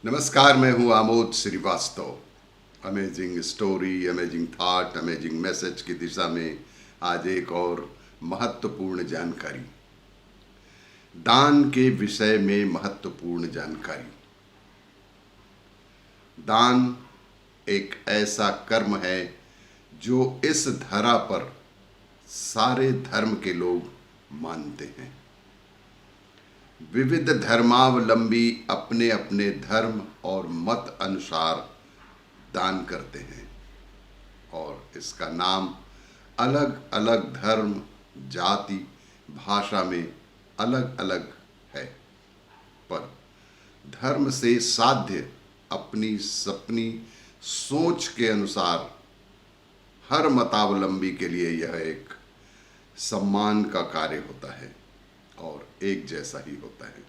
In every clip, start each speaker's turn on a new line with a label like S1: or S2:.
S1: नमस्कार, मैं हूं Amod Shrivastava. Amazing story, amazing thought, amazing message की दिशा में आज एक और महत्वपूर्ण जानकारी, दान के विषय में महत्वपूर्ण जानकारी। दान एक ऐसा कर्म है जो इस धरा पर सारे धर्म के लोग मानते हैं। विविध धर्मावलंबी अपने अपने धर्म और मत अनुसार दान करते हैं और इसका नाम अलग अलग धर्म, जाति, भाषा में अलग अलग है, पर धर्म से साध्य अपनी सपनी सोच के अनुसार हर मतावलंबी के लिए यह एक सम्मान का कार्य होता है और एक जैसा ही होता है।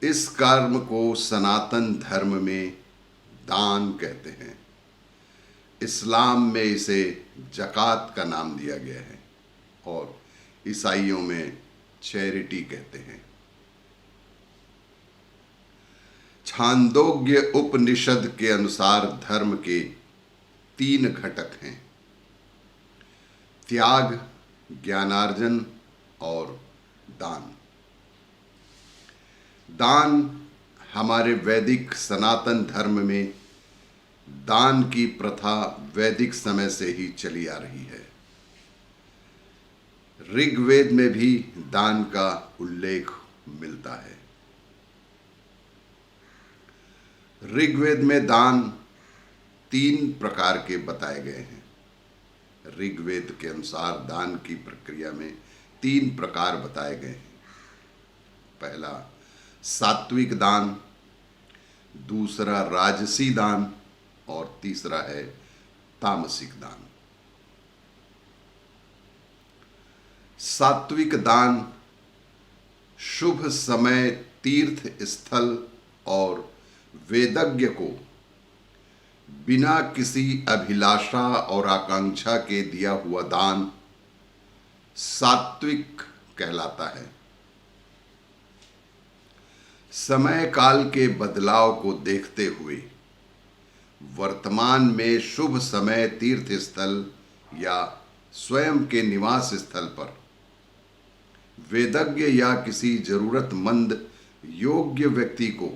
S1: इस कर्म को सनातन धर्म में दान कहते हैं। इस्लाम में इसे ज़कात का नाम दिया गया है और ईसाइयों में चैरिटी कहते हैं। छांदोग्य उपनिषद के अनुसार धर्म के 3 घटक हैं: त्याग, ज्ञानार्जन और दान। दान हमारे वैदिक सनातन धर्म में दान की प्रथा वैदिक समय से ही चली आ रही है। ऋग्वेद में भी दान का उल्लेख मिलता है। ऋग्वेद में दान 3 प्रकार के बताए गए हैं। ऋग्वेद के अनुसार दान की प्रक्रिया में 3 प्रकार बताए गए हैं। पहला सात्विक दान, दूसरा राजसी दान और तीसरा है तामसिक दान। सात्विक दान शुभ समय, तीर्थ स्थल और वेदज्ञ को बिना किसी अभिलाषा और आकांक्षा के दिया हुआ दान सात्विक कहलाता है। समय काल के बदलाव को देखते हुए वर्तमान में शुभ समय, तीर्थ स्थल या स्वयं के निवास स्थल पर वेदज्ञ या किसी जरूरतमंद योग्य व्यक्ति को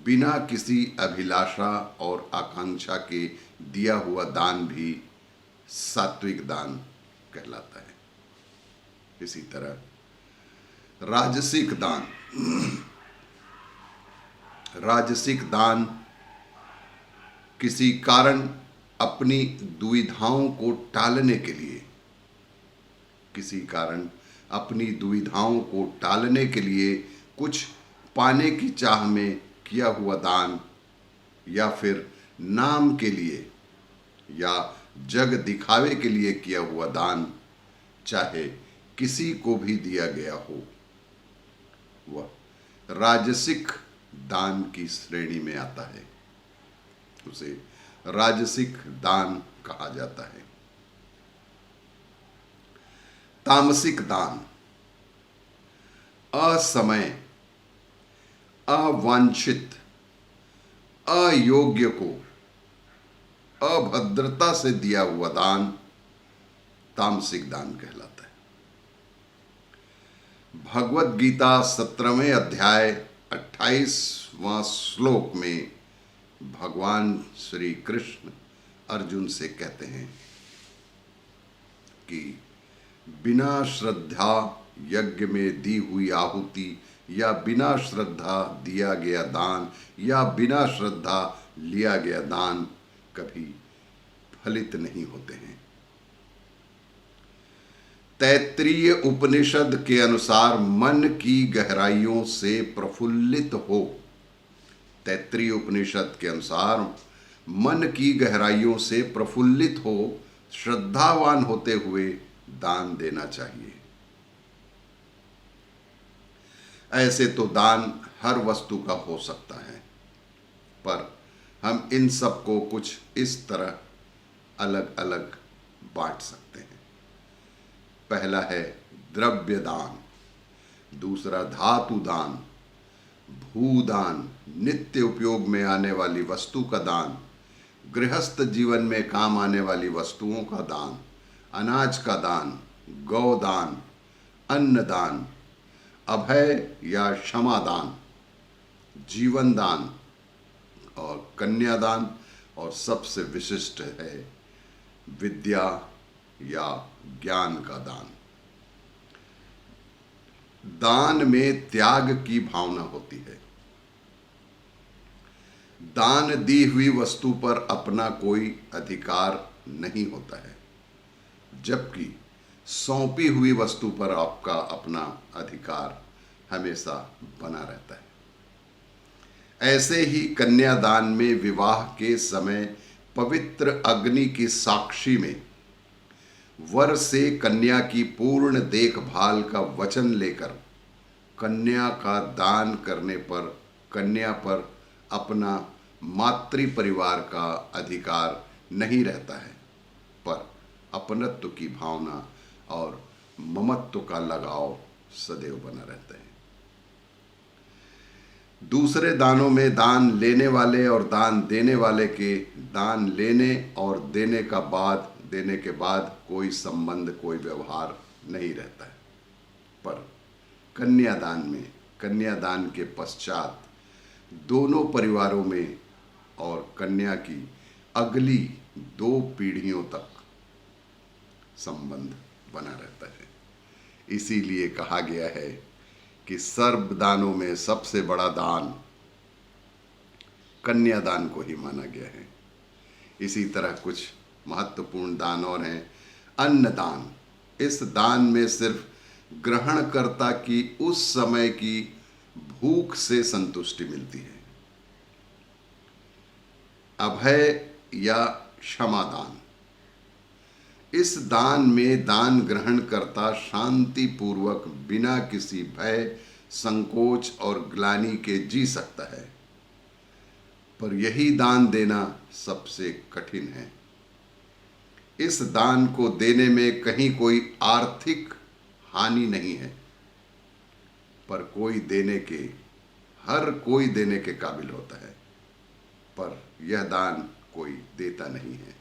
S1: बिना किसी अभिलाषा और आकांक्षा के दिया हुआ दान भी सात्विक दान कहलाता है। इसी तरह राजसिक दान, राजसिक दान किसी कारण अपनी दुविधाओं को टालने के लिए, किसी कारण अपनी दुविधाओं को टालने के लिए कुछ पाने की चाह में किया हुआ दान, या फिर नाम के लिए या जग दिखावे के लिए किया हुआ दान, चाहे किसी को भी दिया गया हो, वह राजसिक दान की श्रेणी में आता है। उसे राजसिक दान कहा जाता है। तामसिक दान असमय, अवांछित, अयोग्य को अभद्रता से दिया हुआ दान तामसिक दान कहलाता है। भगवत गीता 17वें अध्याय 28वां श्लोक में भगवान श्री कृष्ण अर्जुन से कहते हैं कि बिना श्रद्धा यज्ञ में दी हुई आहुति या बिना श्रद्धा दिया गया दान या बिना श्रद्धा लिया गया दान कभी फलित नहीं होते हैं। तैत्तिरीय उपनिषद के अनुसार मन की गहराइयों से प्रफुल्लित हो, तैत्तिरीय उपनिषद के अनुसार मन की गहराइयों से प्रफुल्लित हो, श्रद्धावान होते हुए दान देना चाहिए। ऐसे तो दान हर वस्तु का हो सकता है, पर हम इन सब को कुछ इस तरह अलग अलग बांट सकते हैं। पहला है द्रव्य दान, दूसरा धातु दान, भूदान, नित्य उपयोग में आने वाली वस्तु का दान, गृहस्थ जीवन में काम आने वाली वस्तुओं का दान, अनाज का दान, गौदान, अन्नदान, अभय या क्षमा दान, जीवन दान और कन्यादान, और सबसे विशिष्ट है विद्या या ज्ञान का दान। दान में त्याग की भावना होती है। दान दी हुई वस्तु पर अपना कोई अधिकार नहीं होता है, जबकि सौंपी हुई वस्तु पर आपका अपना अधिकार हमेशा बना रहता है। ऐसे ही कन्यादान में विवाह के समय पवित्र अग्नि की साक्षी में वर से कन्या की पूर्ण देखभाल का वचन लेकर कन्या का दान करने पर कन्या पर अपना मातृ परिवार का अधिकार नहीं रहता है, पर अपनत्व की भावना और ममत्व का लगाव सदैव बना रहता है। दूसरे दानों में दान लेने वाले और दान देने वाले के दान लेने और देने के बाद कोई संबंध, कोई व्यवहार नहीं रहता है, पर कन्यादान में कन्यादान के पश्चात दोनों परिवारों में और कन्या की अगली 2 पीढ़ियों तक संबंध बना रहता है। इसीलिए कहा गया है कि सर्व दानों में सबसे बड़ा दान कन्यादान को ही माना गया है। इसी तरह कुछ महत्वपूर्ण दान और हैं। अन्नदान, इस दान में सिर्फ ग्रहणकर्ता की उस समय की भूख से संतुष्टि मिलती है। अभय या क्षमा दान, इस दान में दान ग्रहण करता शांति पूर्वक बिना किसी भय, संकोच और ग्लानि के जी सकता है, पर यही दान देना सबसे कठिन है। इस दान को देने में कहीं कोई आर्थिक हानि नहीं है, पर हर कोई देने के काबिल होता है, पर यह दान कोई देता नहीं है।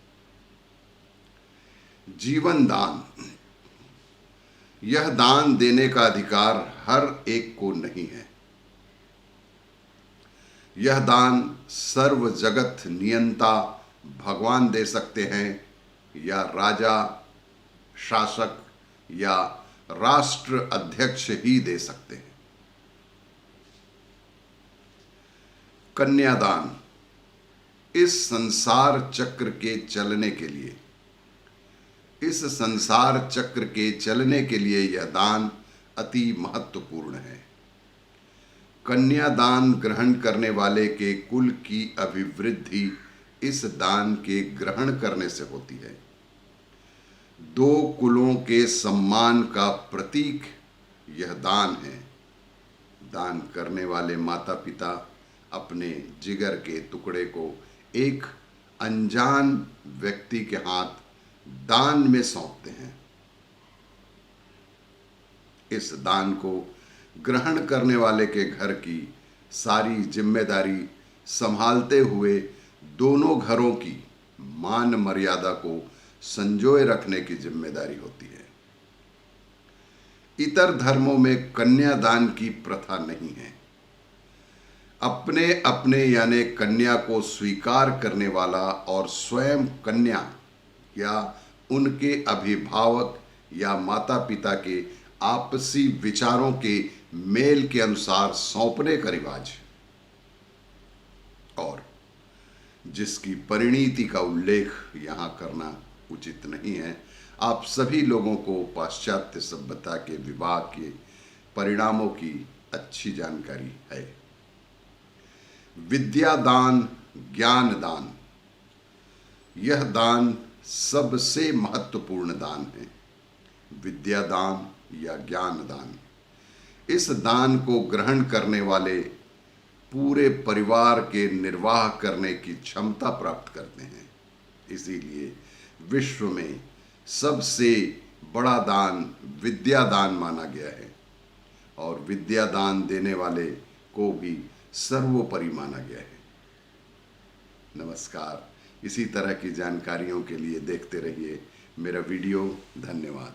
S1: जीवन दान, यह दान देने का अधिकार हर एक को नहीं है। यह दान सर्व जगत नियंता भगवान दे सकते हैं, या राजा, शासक या राष्ट्र अध्यक्ष ही दे सकते हैं। कन्यादान, इस संसार चक्र के चलने के लिए यह दान अति महत्वपूर्ण है। कन्यादान ग्रहण करने वाले के कुल की अभिवृद्धि इस दान के ग्रहण करने से होती है। 2 कुलों के सम्मान का प्रतीक यह दान है। दान करने वाले माता पिता अपने जिगर के टुकड़े को एक अनजान व्यक्ति के हाथ दान में सौंपते हैं। इस दान को ग्रहण करने वाले के घर की सारी जिम्मेदारी संभालते हुए दोनों घरों की मान मर्यादा को संजोए रखने की जिम्मेदारी होती है। इतर धर्मों में कन्यादान की प्रथा नहीं है। अपने अपने यानी कन्या को स्वीकार करने वाला और स्वयं कन्या या उनके अभिभावक या माता पिता के आपसी विचारों के मेल के अनुसार सौंपने का रिवाज, और जिसकी परिणीति का उल्लेख यहाँ करना उचित नहीं है। आप सभी लोगों को पाश्चात्य सभ्यता के विवाह के परिणामों की अच्छी जानकारी है। विद्या दान, ज्ञान दान, यह दान सबसे महत्वपूर्ण दान है। विद्या दान या ज्ञान दान, इस दान को ग्रहण करने वाले पूरे परिवार के निर्वाह करने की क्षमता प्राप्त करते हैं। इसीलिए विश्व में सबसे बड़ा दान विद्या दान माना गया है, और विद्या दान देने वाले को भी सर्वोपरि माना गया है। नमस्कार। इसी तरह की जानकारियों के लिए देखते रहिए मेरा वीडियो। धन्यवाद।